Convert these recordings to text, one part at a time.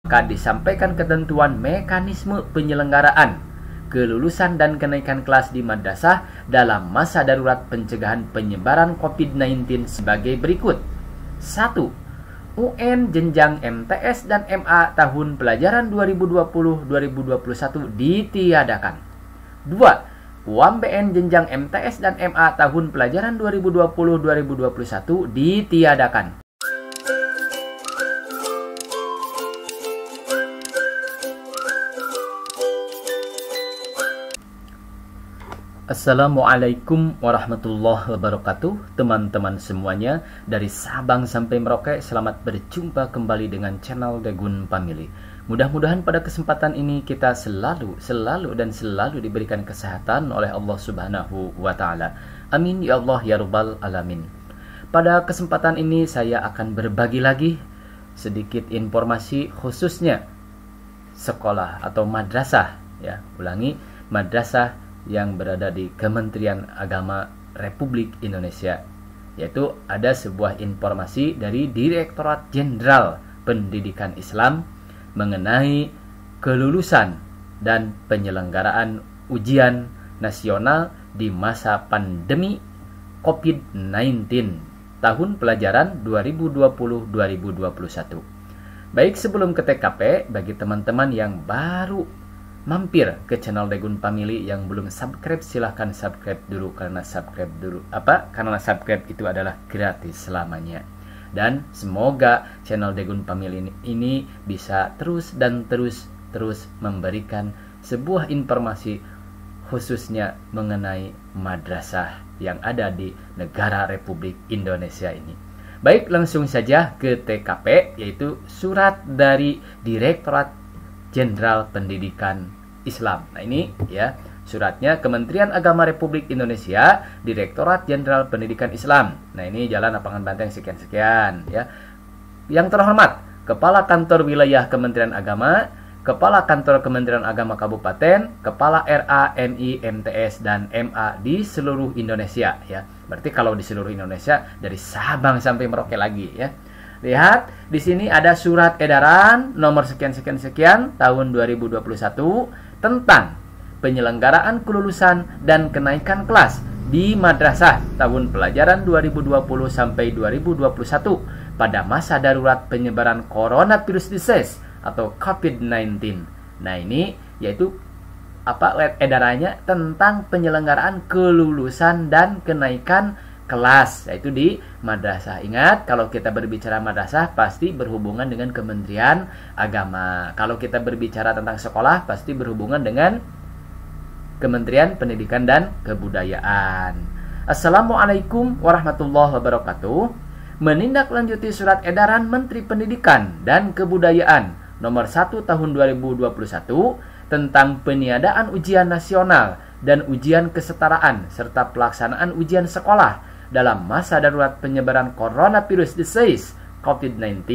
Maka disampaikan ketentuan mekanisme penyelenggaraan, kelulusan dan kenaikan kelas di madrasah dalam masa darurat pencegahan penyebaran COVID-19 sebagai berikut. 1. UN jenjang MTS dan MA tahun pelajaran 2020-2021 ditiadakan. 2. UMBN jenjang MTS dan MA tahun pelajaran 2020-2021 ditiadakan. Assalamualaikum warahmatullahi wabarakatuh. Teman-teman semuanya, dari Sabang sampai Merauke, selamat berjumpa kembali dengan channel Dagun Family. Mudah-mudahan pada kesempatan ini kita selalu diberikan kesehatan oleh Allah Subhanahu wa Ta'ala. Amin ya Allah ya Rabbal Alamin. Pada kesempatan ini saya akan berbagi lagi sedikit informasi khususnya sekolah atau madrasah, ya, ulangi, madrasah yang berada di Kementerian Agama Republik Indonesia, yaitu ada sebuah informasi dari Direktorat Jenderal Pendidikan Islam mengenai kelulusan dan penyelenggaraan ujian nasional di masa pandemi COVID-19 tahun pelajaran 2020-2021. Baik, sebelum ke TKP, bagi teman-teman yang baru mampir ke channel Dagun Family yang belum subscribe, silahkan subscribe dulu, karena subscribe itu adalah gratis selamanya. Dan semoga channel Dagun Family ini bisa terus memberikan sebuah informasi khususnya mengenai madrasah yang ada di negara Republik Indonesia ini. Baik, langsung saja ke TKP, yaitu surat dari Direktorat Jenderal Pendidikan Islam. Nah, ini ya suratnya Kementerian Agama Republik Indonesia, Direktorat Jenderal Pendidikan Islam. Nah, ini Jalan Lapangan Banteng sekian-sekian ya. Yang terhormat Kepala Kantor Wilayah Kementerian Agama, Kepala Kantor Kementerian Agama Kabupaten, Kepala RA, MI, MTS dan MA di seluruh Indonesia ya. Berarti kalau di seluruh Indonesia dari Sabang sampai Merauke lagi ya. Lihat, di sini ada surat edaran nomor sekian-sekian tahun 2021 tentang penyelenggaraan kelulusan dan kenaikan kelas di madrasah tahun pelajaran 2020 sampai 2021 pada masa darurat penyebaran coronavirus disease atau COVID-19. Nah, ini yaitu edarannya tentang penyelenggaraan kelulusan dan kenaikan kelas, yaitu di madrasah. Ingat, kalau kita berbicara madrasah pasti berhubungan dengan Kementerian Agama. Kalau kita berbicara tentang sekolah pasti berhubungan dengan Kementerian Pendidikan dan Kebudayaan. Assalamualaikum warahmatullahi wabarakatuh. Menindaklanjuti surat edaran Menteri Pendidikan dan Kebudayaan nomor 1 tahun 2021 tentang peniadaan ujian nasional dan ujian kesetaraan serta pelaksanaan ujian sekolah dalam masa darurat penyebaran coronavirus disease COVID-19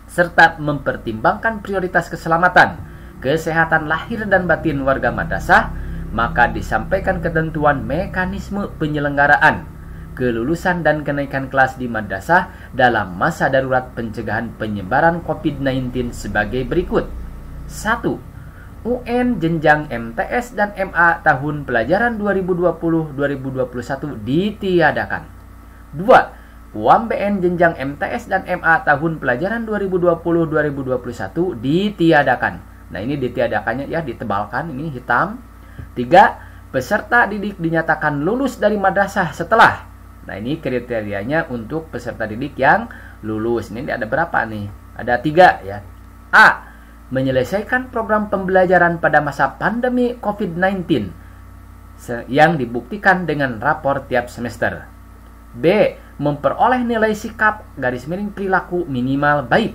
serta mempertimbangkan prioritas keselamatan, kesehatan lahir dan batin warga madrasah, maka disampaikan ketentuan mekanisme penyelenggaraan, kelulusan dan kenaikan kelas di madrasah dalam masa darurat pencegahan penyebaran COVID-19 sebagai berikut. 1. UN jenjang MTS dan MA tahun pelajaran 2020-2021 ditiadakan. 2. UMBN jenjang MTS dan MA tahun pelajaran 2020-2021 ditiadakan. Nah, ini ditiadakannya ya ditebalkan, ini hitam. 3. Peserta didik dinyatakan lulus dari madrasah setelah. Nah, ini kriterianya untuk peserta didik yang lulus. Ini ada berapa nih? Ada 3 ya. A. Menyelesaikan program pembelajaran pada masa pandemi COVID-19 yang dibuktikan dengan rapor tiap semester. B. Memperoleh nilai sikap _ perilaku minimal baik.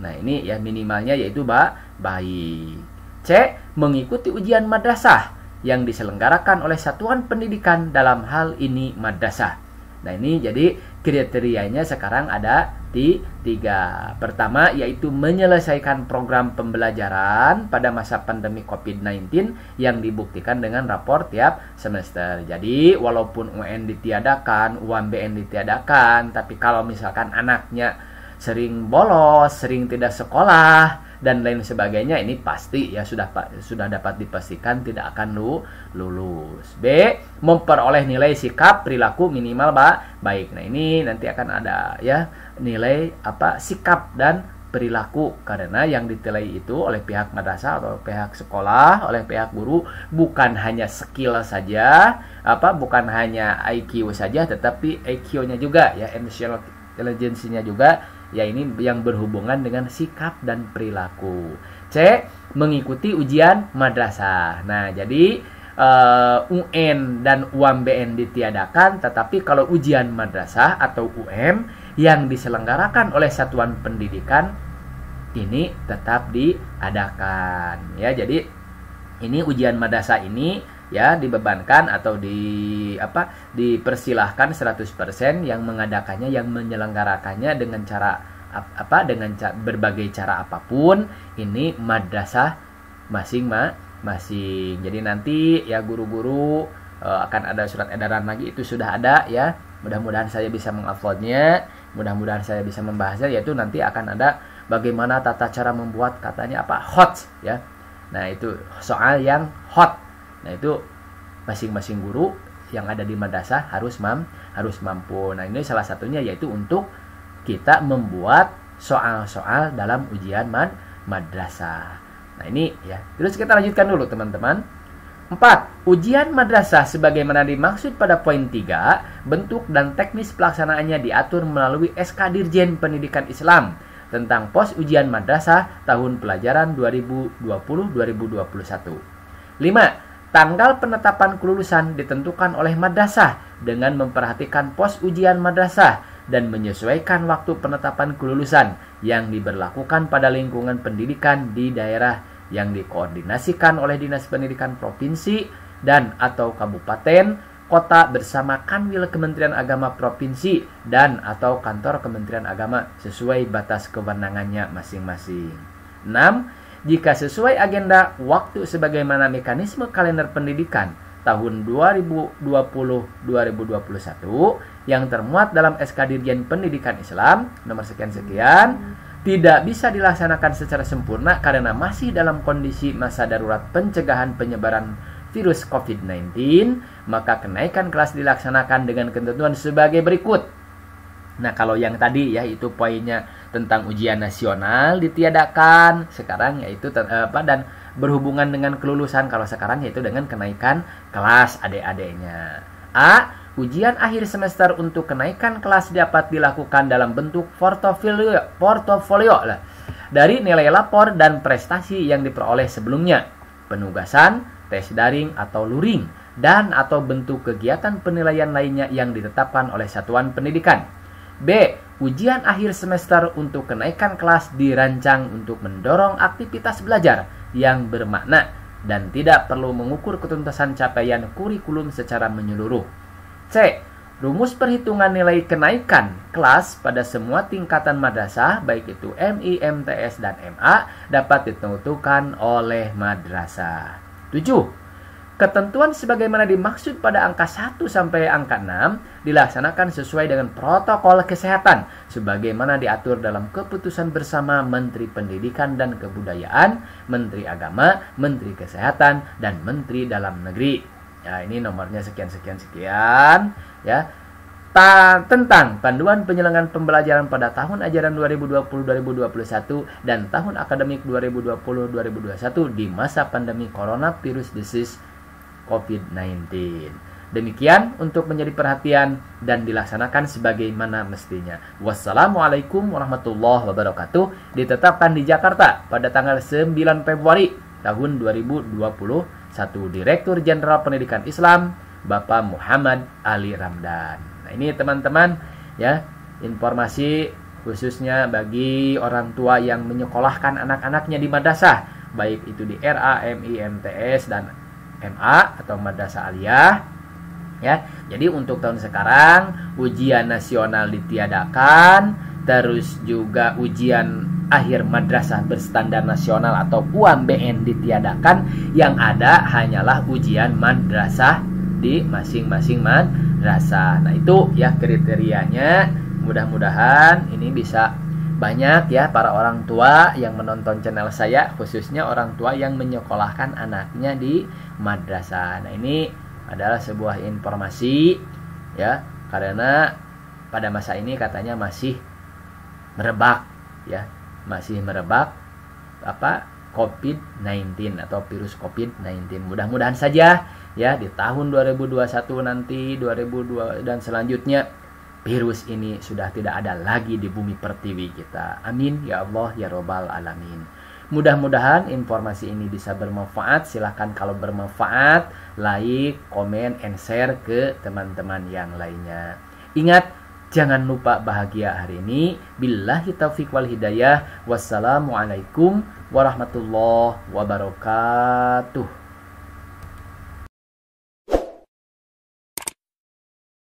Nah, ini ya minimalnya yaitu baik. C. Mengikuti ujian madrasah yang diselenggarakan oleh satuan pendidikan, dalam hal ini madrasah. Nah, ini jadi kriterianya sekarang ada di 3. Pertama yaitu menyelesaikan program pembelajaran pada masa pandemi COVID-19 yang dibuktikan dengan rapor tiap semester. Jadi walaupun UN ditiadakan, UMBN ditiadakan, tapi kalau misalkan anaknya sering bolos, sering tidak sekolah, dan lain sebagainya, ini pasti ya sudah dapat dipastikan tidak akan lulus. B, memperoleh nilai sikap perilaku minimal baik. Nah, ini nanti akan ada ya nilai sikap dan perilaku, karena yang ditilai itu oleh pihak madrasah atau pihak sekolah, oleh pihak guru, bukan hanya skill saja, bukan hanya IQ saja, tetapi EQ-nya juga ya, emotional intelligence-nya juga ya, ini yang berhubungan dengan sikap dan perilaku. C, mengikuti ujian madrasah. Nah, jadi UN dan UMBN ditiadakan, tetapi kalau ujian madrasah atau UM yang diselenggarakan oleh satuan pendidikan ini tetap diadakan ya. Jadi ini ujian madrasah ini ya dibebankan atau dipersilahkan 100% yang mengadakannya, yang menyelenggarakannya dengan cara berbagai cara apapun, ini madrasah masing-masing. Jadi nanti ya guru-guru akan ada surat edaran lagi, itu sudah ada ya. Mudah-mudahan saya bisa menguploadnya, mudah-mudahan saya bisa membahasnya, yaitu nanti akan ada bagaimana tata cara membuat katanya hot ya. Nah, itu soal yang hot. Nah, itu masing-masing guru yang ada di madrasah harus mampu. Nah, ini salah satunya yaitu untuk kita membuat soal-soal dalam ujian madrasah. Nah, ini ya. Terus kita lanjutkan dulu teman-teman. 4. Ujian madrasah sebagaimana dimaksud pada poin 3, bentuk dan teknis pelaksanaannya diatur melalui SK Dirjen Pendidikan Islam tentang pos ujian madrasah tahun pelajaran 2020-2021. 5. Tanggal penetapan kelulusan ditentukan oleh madrasah dengan memperhatikan pos ujian madrasah dan menyesuaikan waktu penetapan kelulusan yang diberlakukan pada lingkungan pendidikan di daerah yang dikoordinasikan oleh Dinas Pendidikan Provinsi dan atau Kabupaten, Kota bersama Kanwil Kementerian Agama Provinsi dan atau Kantor Kementerian Agama sesuai batas kewenangannya masing-masing. 6. Jika sesuai agenda waktu sebagaimana mekanisme kalender pendidikan tahun 2020-2021 yang termuat dalam SK Dirjen Pendidikan Islam nomor sekian-sekian, tidak bisa dilaksanakan secara sempurna karena masih dalam kondisi masa darurat pencegahan penyebaran virus COVID-19, maka kenaikan kelas dilaksanakan dengan ketentuan sebagai berikut. Nah, kalau yang tadi ya itu poinnya tentang ujian nasional ditiadakan, sekarang yaitu dan berhubungan dengan kelulusan, kalau sekarang yaitu dengan kenaikan kelas adik-adiknya. A. Ujian akhir semester untuk kenaikan kelas dapat dilakukan dalam bentuk portofolio dari nilai lapor dan prestasi yang diperoleh sebelumnya, penugasan, tes daring atau luring, dan atau bentuk kegiatan penilaian lainnya yang ditetapkan oleh satuan pendidikan. B. Ujian akhir semester untuk kenaikan kelas dirancang untuk mendorong aktivitas belajar yang bermakna dan tidak perlu mengukur ketuntasan capaian kurikulum secara menyeluruh. C. Rumus perhitungan nilai kenaikan kelas pada semua tingkatan madrasah, baik itu MI, MTS, dan MA, dapat ditentukan oleh madrasah. 7. Ketentuan sebagaimana dimaksud pada angka 1 sampai angka 6 dilaksanakan sesuai dengan protokol kesehatan sebagaimana diatur dalam keputusan bersama Menteri Pendidikan dan Kebudayaan, Menteri Agama, Menteri Kesehatan, dan Menteri Dalam Negeri. Ya, ini nomornya sekian ya. Tentang panduan penyelenggaraan pembelajaran pada tahun ajaran 2020-2021 dan tahun akademik 2020-2021 di masa pandemi coronavirus disease COVID-19. Demikian untuk menjadi perhatian dan dilaksanakan sebagaimana mestinya. Wassalamualaikum warahmatullahi wabarakatuh. Ditetapkan di Jakarta pada tanggal 9 Februari tahun 2021. Direktur Jenderal Pendidikan Islam Bapak Muhammad Ali Ramdan. Nah, ini teman-teman ya, informasi khususnya bagi orang tua yang menyekolahkan anak-anaknya di madrasah, baik itu di RA, MI, MTS, dan MA atau madrasah aliyah ya. Jadi untuk tahun sekarang ujian nasional ditiadakan, terus juga ujian akhir madrasah berstandar nasional atau UMBN ditiadakan. Yang ada hanyalah ujian madrasah di masing-masing madrasah. Nah, itu ya kriterianya. Mudah-mudahan ini bisa banyak ya para orang tua yang menonton channel saya, khususnya orang tua yang menyekolahkan anaknya di madrasah. Nah, ini adalah sebuah informasi ya, karena pada masa ini katanya masih merebak ya, masih merebak COVID-19 atau virus COVID-19. Mudah-mudahan saja ya di tahun 2021 nanti, 2002 dan selanjutnya, virus ini sudah tidak ada lagi di bumi pertiwi kita. Amin ya Allah ya Robbal Alamin. Mudah-mudahan informasi ini bisa bermanfaat. Silahkan kalau bermanfaat, like, komen, and share ke teman-teman yang lainnya. Ingat, jangan lupa bahagia hari ini. Billahi taufiq wal hidayah. Wassalamualaikum warahmatullahi wabarakatuh.